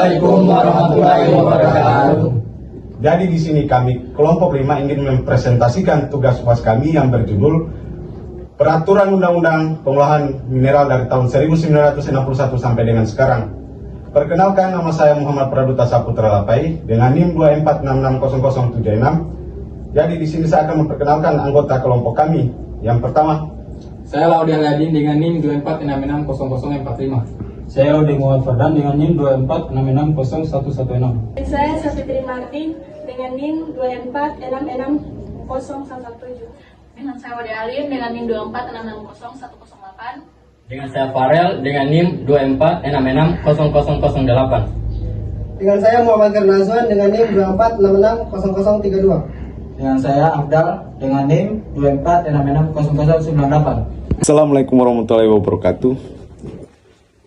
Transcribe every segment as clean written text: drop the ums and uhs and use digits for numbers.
Assalamualaikum warahmatullahi wabarakatuh. Jadi di sini kami kelompok 5 ingin mempresentasikan tugas UAS kami yang berjudul Peraturan Undang-Undang Pengolahan Mineral dari tahun 1961 sampai dengan sekarang. Perkenalkan, nama saya Muhammad Praduta Saputra Lapai dengan NIM 246600076. Jadi di sini saya akan memperkenalkan anggota kelompok kami. Yang pertama, saya Laudian Ladin dengan NIM 246600045. Saya Odi Muhammad Fardan dengan NIM 246600116. Saya Safitri Martin dengan NIM 2466017. Dengan saya Wade Alim dengan NIM 246600108. Dengan saya Farel dengan NIM 246600008. Dengan saya Muhammad Karnazwan dengan NIM 246600032. Dengan saya Abdal dengan NIM 246600098. Assalamualaikum warahmatullahi wabarakatuh.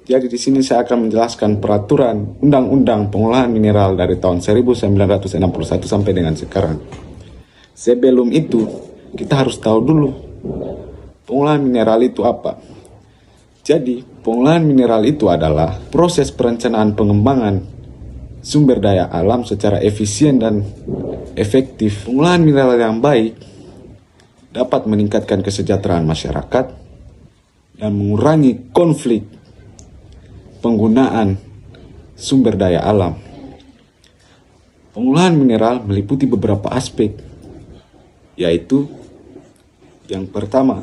Jadi di sini saya akan menjelaskan peraturan Undang-Undang Pengolahan Mineral dari tahun 1961 sampai dengan sekarang. Sebelum itu, kita harus tahu dulu pengolahan mineral itu apa. Jadi, pengolahan mineral itu adalah proses perencanaan pengembangan sumber daya alam secara efisien dan efektif. Pengolahan mineral yang baik dapat meningkatkan kesejahteraan masyarakat dan mengurangi konflik penggunaan sumber daya alam. Pengolahan mineral meliputi beberapa aspek, yaitu yang pertama,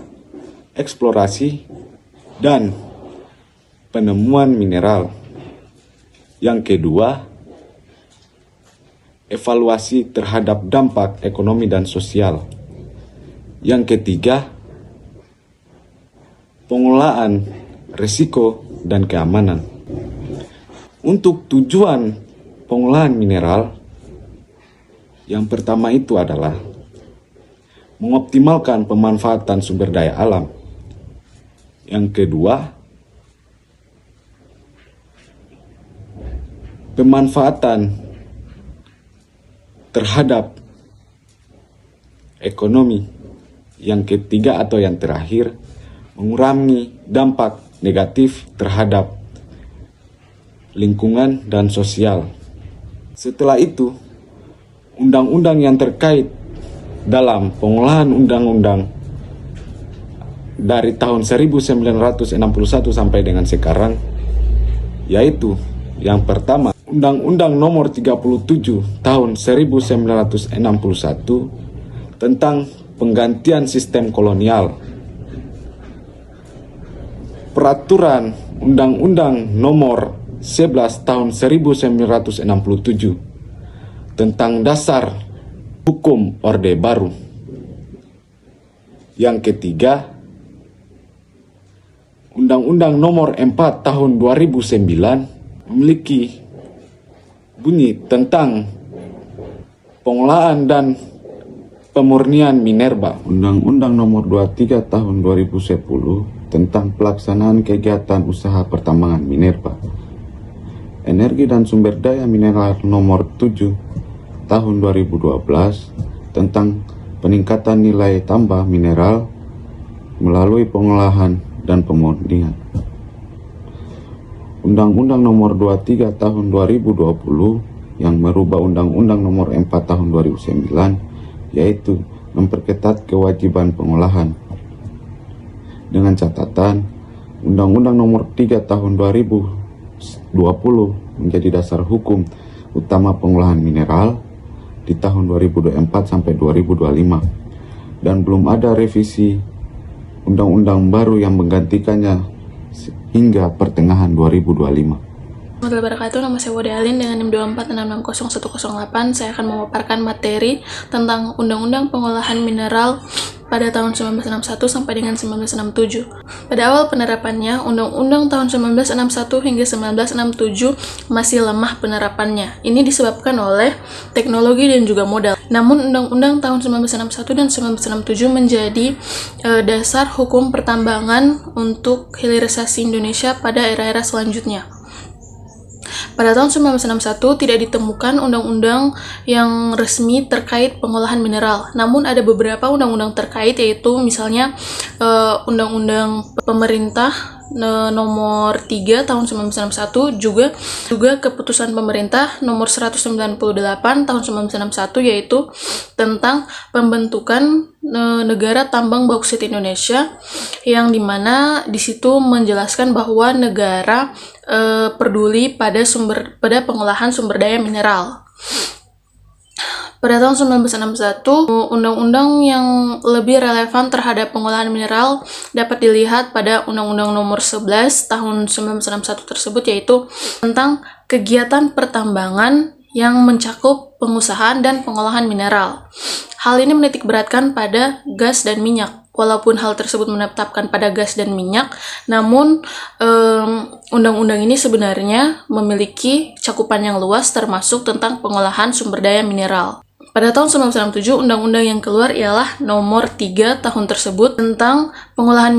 eksplorasi dan penemuan mineral. Yang kedua, evaluasi terhadap dampak ekonomi dan sosial. Yang ketiga, pengolahan risiko dan keamanan. Untuk tujuan pengolahan mineral, yang pertama itu adalah mengoptimalkan pemanfaatan sumber daya alam. Yang kedua, pemanfaatan terhadap ekonomi. Yang ketiga atau yang terakhir, mengurangi dampak negatif terhadap lingkungan dan sosial. Setelah itu, undang-undang yang terkait dalam pengolahan undang-undang dari tahun 1961 sampai dengan sekarang, yaitu yang pertama, Undang-Undang Nomor 37 Tahun 1961 tentang penggantian sistem kolonial. Peraturan Undang-Undang Nomor 11 Tahun 1967 tentang dasar hukum Orde Baru. Yang ketiga, Undang-Undang Nomor 4 Tahun 2009 memiliki bunyi tentang pengolahan dan pemurnian minerba. Undang-Undang Nomor 23 Tahun 2010 tentang pelaksanaan kegiatan usaha pertambangan minerba. Energi dan sumber daya mineral Nomor 7 Tahun 2012 tentang peningkatan nilai tambah mineral melalui pengolahan dan pemurnian. Undang-Undang Nomor 23 Tahun 2020 yang merubah Undang-Undang Nomor 4 Tahun 2009, yaitu memperketat kewajiban pengolahan. Dengan catatan, Undang-Undang Nomor 3 Tahun 2020 menjadi dasar hukum utama pengolahan mineral di tahun 2024 sampai 2025, dan belum ada revisi undang-undang baru yang menggantikannya hingga pertengahan 2025. Warahmatullahi wabarakatuh. Nama saya Wade Alin dengan NIM 246600108. Saya akan memaparkan materi tentang Undang-Undang Pengolahan Mineral pada tahun 1961 sampai dengan 1967. Pada awal penerapannya, Undang-Undang tahun 1961 hingga 1967 masih lemah penerapannya. Ini disebabkan oleh teknologi dan juga modal. Namun Undang-Undang tahun 1961 dan 1967 menjadi dasar hukum pertambangan untuk hilirisasi Indonesia pada era-era selanjutnya. Pada tahun 1961 tidak ditemukan undang-undang yang resmi terkait pengolahan mineral. Namun ada beberapa undang-undang terkait, yaitu misalnya Undang-Undang Pemerintah nomor 3 tahun 1961, juga keputusan pemerintah nomor 198 tahun 1961, yaitu tentang pembentukan negara tambang bauksit Indonesia, yang dimana di situ menjelaskan bahwa negara peduli pada pengolahan sumber daya mineral. Pada tahun 1961, undang-undang yang lebih relevan terhadap pengolahan mineral dapat dilihat pada Undang-Undang Nomor 11 Tahun 1961 tersebut, yaitu tentang kegiatan pertambangan yang mencakup pengusahaan dan pengolahan mineral. Hal ini menitikberatkan pada gas dan minyak. Walaupun hal tersebut menetapkan pada gas dan minyak, namun undang-undang ini sebenarnya memiliki cakupan yang luas, termasuk tentang pengolahan sumber daya mineral. Pada tahun 1967, undang-undang yang keluar ialah nomor 3 tahun tersebut tentang pengolahan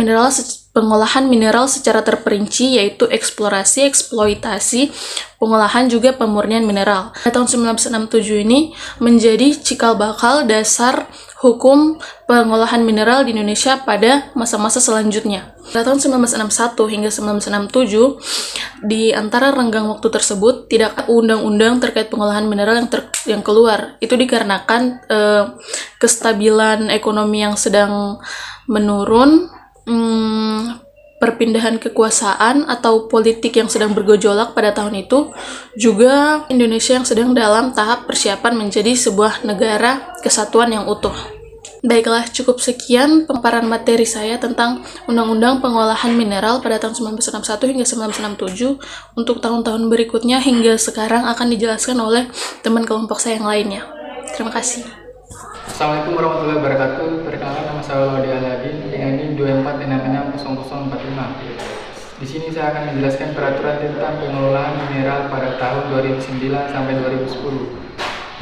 mineral secara terperinci, yaitu eksplorasi, eksploitasi, pengolahan juga pemurnian mineral. Pada tahun 1967 ini menjadi cikal bakal dasar hukum pengolahan mineral di Indonesia pada masa-masa selanjutnya. Pada tahun 1961 hingga 1967, di antara renggang waktu tersebut tidak ada undang-undang terkait pengolahan mineral yang keluar. Itu dikarenakan kestabilan ekonomi yang sedang menurun, perpindahan kekuasaan atau politik yang sedang bergejolak pada tahun itu, juga Indonesia yang sedang dalam tahap persiapan menjadi sebuah negara kesatuan yang utuh. Baiklah, cukup sekian pemaparan materi saya tentang Undang-Undang Pengolahan Mineral pada tahun 1961 hingga 1967. Untuk tahun-tahun berikutnya hingga sekarang akan dijelaskan oleh teman kelompok saya yang lainnya. Terima kasih. Assalamualaikum warahmatullahi wabarakatuh. Perkenalkan, nama saya Wade Aladin dengan NIM 24660045. Di sini saya akan menjelaskan peraturan tentang pengelolaan mineral pada tahun 2009 sampai 2010.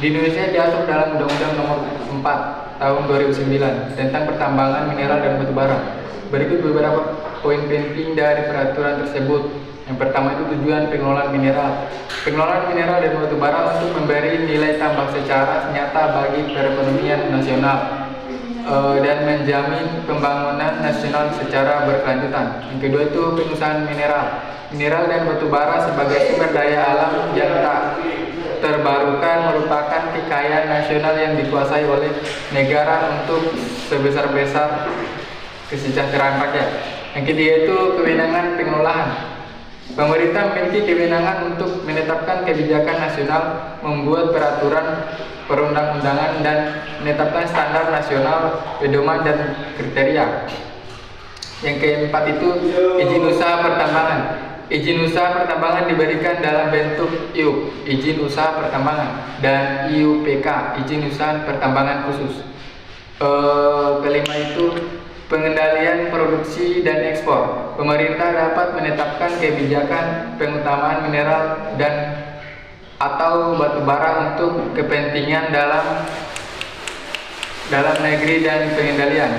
Di Indonesia diatur dalam Undang-Undang Nomor 4 Tahun 2009 tentang pertambangan mineral dan batubara. Berikut beberapa poin penting dari peraturan tersebut. Yang pertama itu tujuan pengelolaan mineral. Pengelolaan mineral dan batubara untuk memberi nilai tambah secara nyata bagi perekonomian nasional dan menjamin pembangunan nasional secara berkelanjutan. Yang kedua itu pengusahaan mineral. Mineral dan batubara sebagai sumber daya alam yang tak terbarukan merupakan kekayaan nasional yang dikuasai oleh negara untuk sebesar-besar kesejahteraan rakyat. Yang ketiga itu kewenangan pengelolaan. Pemerintah memiliki kewenangan untuk menetapkan kebijakan nasional, membuat peraturan perundang-undangan, dan menetapkan standar nasional, pedoman, dan kriteria. Yang keempat itu izin usaha pertambangan. Izin usaha pertambangan diberikan dalam bentuk IUP, izin usaha pertambangan, dan IUPK, izin usaha pertambangan khusus. Kelima itu pengendalian produksi dan ekspor. Pemerintah dapat menetapkan kebijakan pengutamaan mineral dan atau batubara untuk kepentingan dalam negeri dan pengendalikan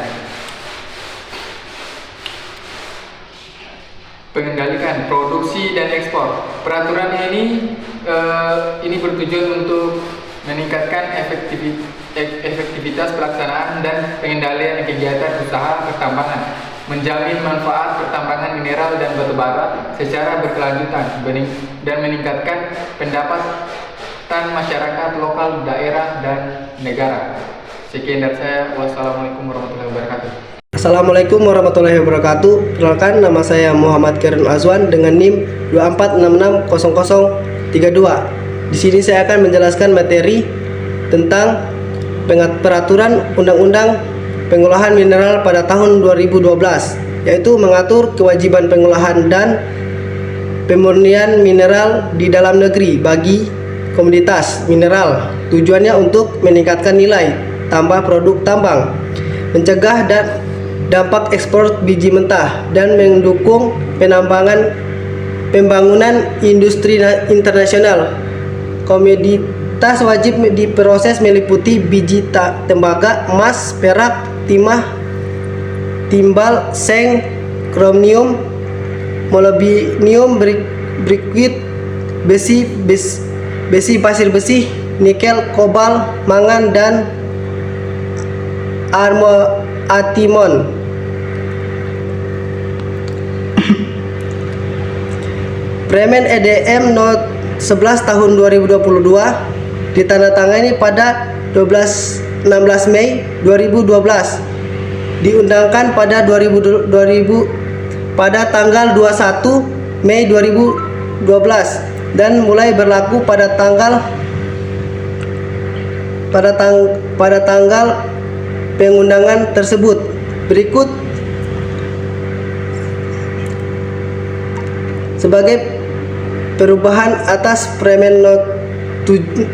produksi dan ekspor. Peraturan ini bertujuan untuk meningkatkan efektivitas pelaksanaan dan pengendalian kegiatan usaha pertambangan, menjamin manfaat pertambangan mineral dan batubara secara berkelanjutan, dan meningkatkan pendapatan masyarakat lokal, daerah, dan negara. Sekian dari saya. Wassalamualaikum warahmatullahi wabarakatuh. Assalamualaikum warahmatullahi wabarakatuh. Perkenalkan, nama saya Muhammad Khairul Azwan dengan NIM 24660032. Di sini saya akan menjelaskan materi tentang peraturan Undang-Undang Pengolahan Mineral pada tahun 2012, yaitu mengatur kewajiban pengolahan dan pemurnian mineral di dalam negeri bagi komoditas mineral. Tujuannya untuk meningkatkan nilai tambah produk tambang, mencegah dan dampak ekspor biji mentah, dan mendukung pembangunan industri internasional. Komoditas wajib diproses meliputi biji tembaga, emas, perak, timah, timbal, seng, kromium, molybdenum, briquette, besi pasir besi, nikel, kobalt, mangan, dan atimon. Permen EDM No. 11 tahun 2022 ditandatangani pada 16 Mei 2012, diundangkan pada pada tanggal 21 Mei 2012 dan mulai berlaku pada tanggal pengundangan tersebut. Berikut sebagai perubahan atas Permen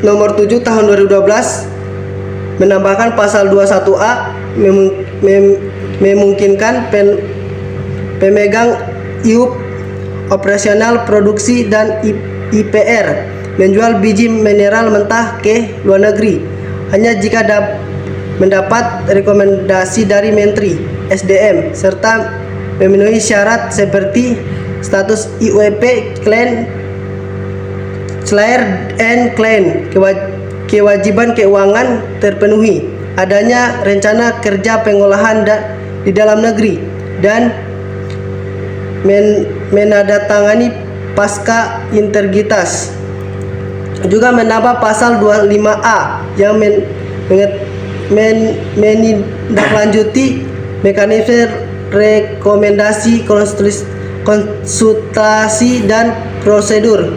nomor 7 tahun 2012 menambahkan pasal 21A memungkinkan pemegang IUP operasional produksi dan IPR menjual biji mineral mentah ke luar negeri hanya jika mendapat rekomendasi dari Menteri SDM serta memenuhi syarat seperti status IUP Clear and Clean, kewajiban keuangan terpenuhi, adanya rencana kerja pengolahan di dalam negeri, dan menandatangani pasca integritas. Juga menambah pasal 25A yang menindaklanjuti mekanisme rekomendasi konsultasi dan prosedur.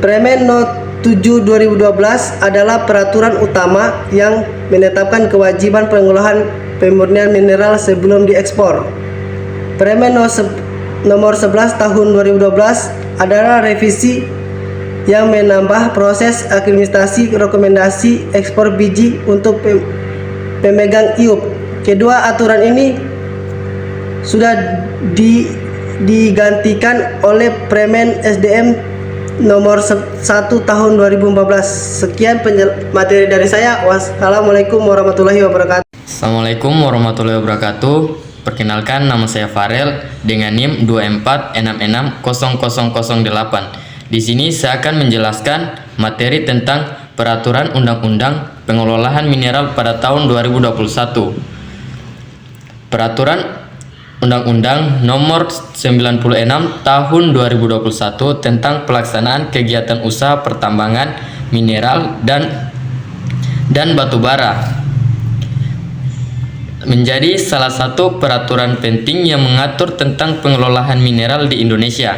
Permen No. 7 2012 adalah peraturan utama yang menetapkan kewajiban pengolahan pemurnian mineral sebelum diekspor. Permen nomor 11 tahun 2012 adalah revisi yang menambah proses administrasi rekomendasi ekspor biji untuk pemegang IUP. Kedua aturan ini sudah digantikan oleh Permen SDM nomor 1 tahun 2014. Sekian materi dari saya. Wassalamualaikum warahmatullahi wabarakatuh. Assalamualaikum warahmatullahi wabarakatuh. Perkenalkan, nama saya Farel dengan NIM 24660008. Di sini saya akan menjelaskan materi tentang peraturan undang-undang pengelolaan mineral pada tahun 2021. Peraturan Undang-Undang Nomor 96 Tahun 2021 tentang pelaksanaan kegiatan usaha pertambangan mineral dan batubara menjadi salah satu peraturan penting yang mengatur tentang pengelolaan mineral di Indonesia.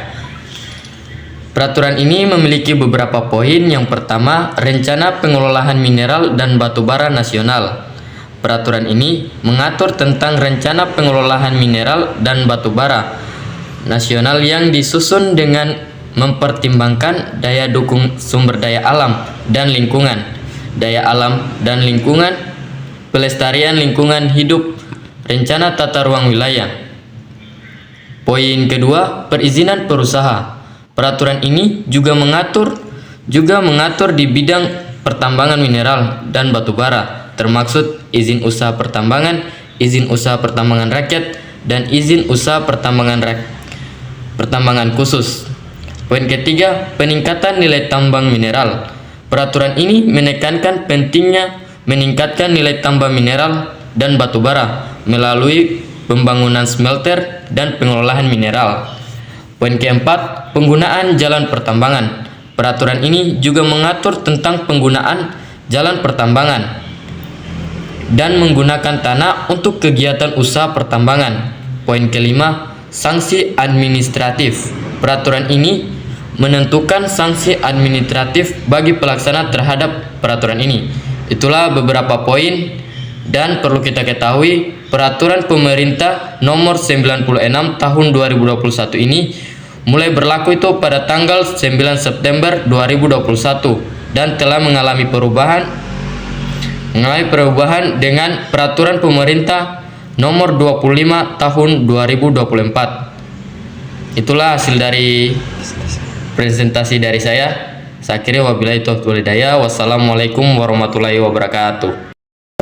Peraturan ini memiliki beberapa poin. Yang pertama, rencana pengelolaan mineral dan batubara nasional. Peraturan ini mengatur tentang rencana pengelolaan mineral dan batubara nasional yang disusun dengan mempertimbangkan daya dukung sumber daya alam dan lingkungan, pelestarian lingkungan hidup, rencana tata ruang wilayah. Poin kedua, perizinan perusahaan. Peraturan ini juga mengatur di bidang pertambangan mineral dan batubara, termaksud izin usaha pertambangan rakyat, dan izin usaha pertambangan khusus. Poin ketiga, peningkatan nilai tambang mineral. Peraturan ini menekankan pentingnya meningkatkan nilai tambah mineral dan batubara melalui pembangunan smelter dan pengelolaan mineral. Poin keempat, penggunaan jalan pertambangan. Peraturan ini juga mengatur tentang penggunaan jalan pertambangan dan menggunakan tanah untuk kegiatan usaha pertambangan. Poin kelima, sanksi administratif. Peraturan ini menentukan sanksi administratif bagi pelaksana terhadap peraturan ini. Itulah beberapa poin, dan perlu kita ketahui, peraturan pemerintah nomor 96 tahun 2021 ini mulai berlaku itu pada tanggal 9 September 2021 dan telah mengalami perubahan dengan peraturan pemerintah nomor 25 tahun 2024. Itulah hasil dari presentasi dari saya. Saya kira wabillahi taufiq wal hidayah. Wassalamualaikum warahmatullahi wabarakatuh.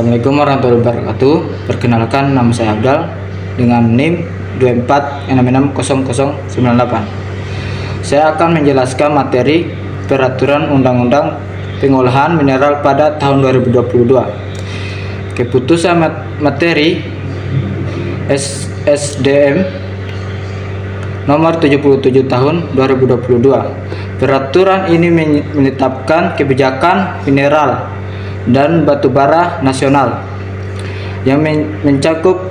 Assalamualaikum warahmatullahi wabarakatuh. Perkenalkan, nama saya Abdal dengan NIM 24660098. Saya akan menjelaskan materi peraturan undang-undang pengolahan mineral pada tahun 2022. Keputusan materi SDM nomor 77 tahun 2022. Peraturan ini menetapkan kebijakan mineral dan batubara nasional yang mencakup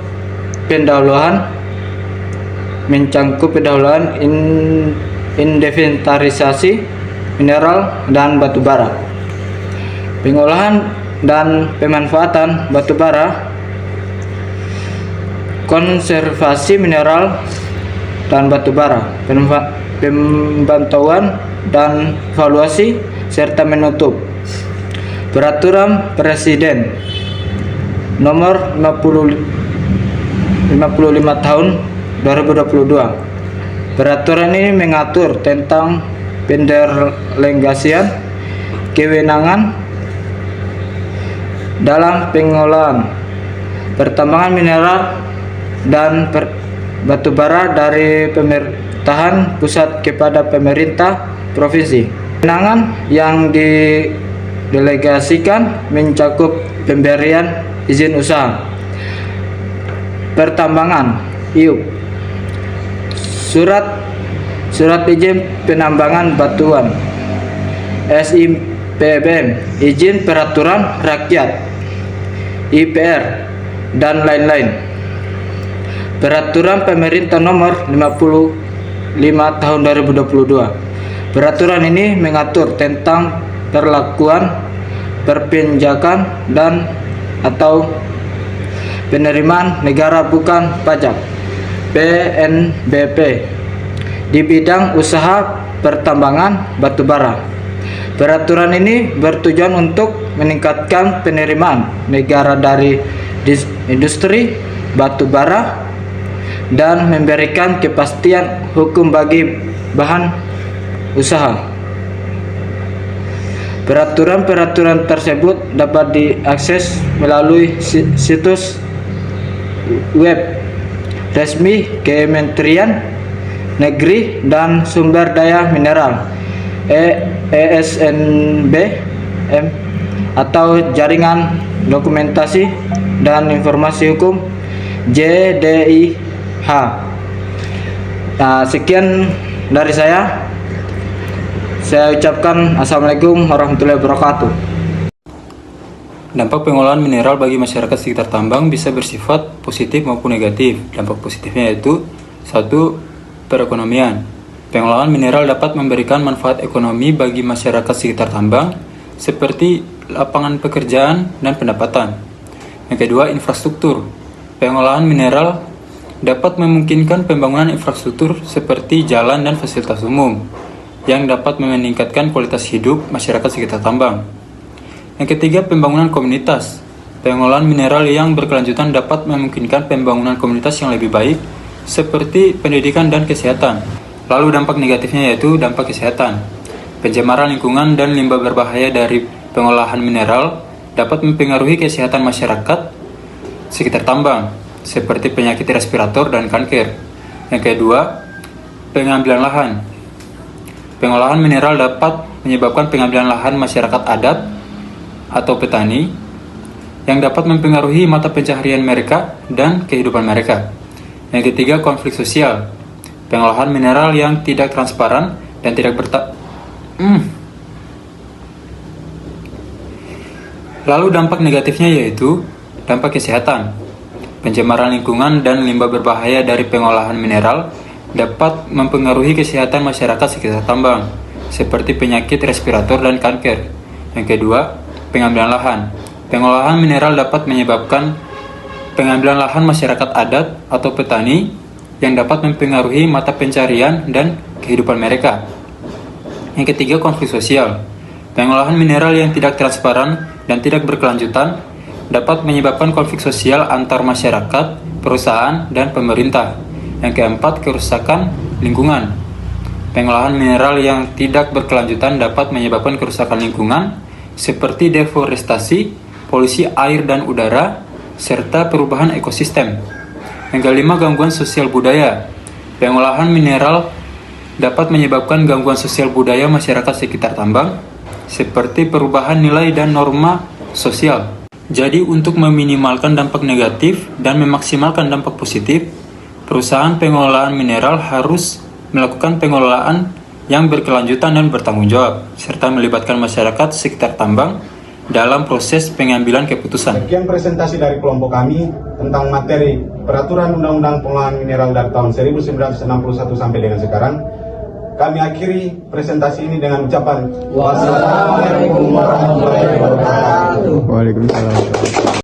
pendahuluan inventarisasi mineral dan batubara, pengolahan dan pemanfaatan batubara, konservasi mineral dan batubara, pemantauan dan evaluasi, serta menutup. Peraturan Presiden nomor 55 tahun 2022. Peraturan ini mengatur tentang pendelegasian kewenangan dalam pengolahan pertambangan mineral dan batubara dari pemerintahan pusat kepada pemerintah provinsi. Kewenangan yang didelegasikan mencakup pemberian izin usaha, pertambangan (IUP), surat izin penambangan batuan (SIPBM), izin peraturan rakyat (IPR), dan lain-lain. Peraturan Pemerintah nomor 55 tahun 2022. Peraturan ini mengatur tentang perlakuan perpinjakan dan atau penerimaan negara bukan pajak (PNBP) di bidang usaha pertambangan batubara. Peraturan ini bertujuan untuk meningkatkan penerimaan negara dari industri batubara dan memberikan kepastian hukum bagi bahan usaha. Peraturan-peraturan tersebut dapat diakses melalui situs web resmi Kementerian Negeri dan Sumber Daya Mineral (ESNBM) atau Jaringan Dokumentasi dan Informasi Hukum JDIH. Sekian dari saya. Saya ucapkan Assalamualaikum warahmatullahi wabarakatuh. Dampak pengolahan mineral bagi masyarakat sekitar tambang bisa bersifat positif maupun negatif. Dampak positifnya yaitu 1. Perekonomian. Pengolahan mineral dapat memberikan manfaat ekonomi bagi masyarakat sekitar tambang seperti lapangan pekerjaan dan pendapatan. Yang kedua, infrastruktur. Pengolahan mineral dapat memungkinkan pembangunan infrastruktur seperti jalan dan fasilitas umum yang dapat meningkatkan kualitas hidup masyarakat sekitar tambang. Yang ketiga, pembangunan komunitas. Pengolahan mineral yang berkelanjutan dapat memungkinkan pembangunan komunitas yang lebih baik, seperti pendidikan dan kesehatan. Lalu dampak negatifnya yaitu dampak kesehatan. Pencemaran lingkungan dan limbah berbahaya dari pengolahan mineral dapat mempengaruhi kesehatan masyarakat sekitar tambang, seperti penyakit respirator dan kanker. Yang kedua, pengambilan lahan. Pengolahan mineral dapat menyebabkan pengambilan lahan masyarakat adat atau petani yang dapat mempengaruhi mata pencaharian mereka dan kehidupan mereka. Yang ketiga, konflik sosial. Pengolahan mineral yang tidak transparan dan tidak Lalu dampak negatifnya yaitu dampak kesehatan. Pencemaran lingkungan dan limbah berbahaya dari pengolahan mineral dapat mempengaruhi kesehatan masyarakat sekitar tambang, seperti penyakit respirator dan kanker. Yang kedua, pengambilan lahan. Pengolahan mineral dapat menyebabkan pengambilan lahan masyarakat adat atau petani yang dapat mempengaruhi mata pencarian dan kehidupan mereka. Yang ketiga, konflik sosial. Pengolahan mineral yang tidak transparan dan tidak berkelanjutan dapat menyebabkan konflik sosial antar masyarakat, perusahaan, dan pemerintah. Yang keempat, kerusakan lingkungan. Pengolahan mineral yang tidak berkelanjutan dapat menyebabkan kerusakan lingkungan seperti deforestasi, polusi air dan udara, serta perubahan ekosistem. Yang kelima, gangguan sosial budaya. Pengolahan mineral dapat menyebabkan gangguan sosial budaya masyarakat sekitar tambang, seperti perubahan nilai dan norma sosial. Jadi, untuk meminimalkan dampak negatif dan memaksimalkan dampak positif, perusahaan pengelolaan mineral harus melakukan pengelolaan yang berkelanjutan dan bertanggung jawab, serta melibatkan masyarakat sekitar tambang dalam proses pengambilan keputusan. Sekian presentasi dari kelompok kami tentang materi Peraturan Undang-Undang Pengolahan Mineral dari tahun 1961 sampai dengan sekarang. Kami akhiri presentasi ini dengan ucapan wassalamualaikum warahmatullahi wabarakatuh. Waalaikumsalam.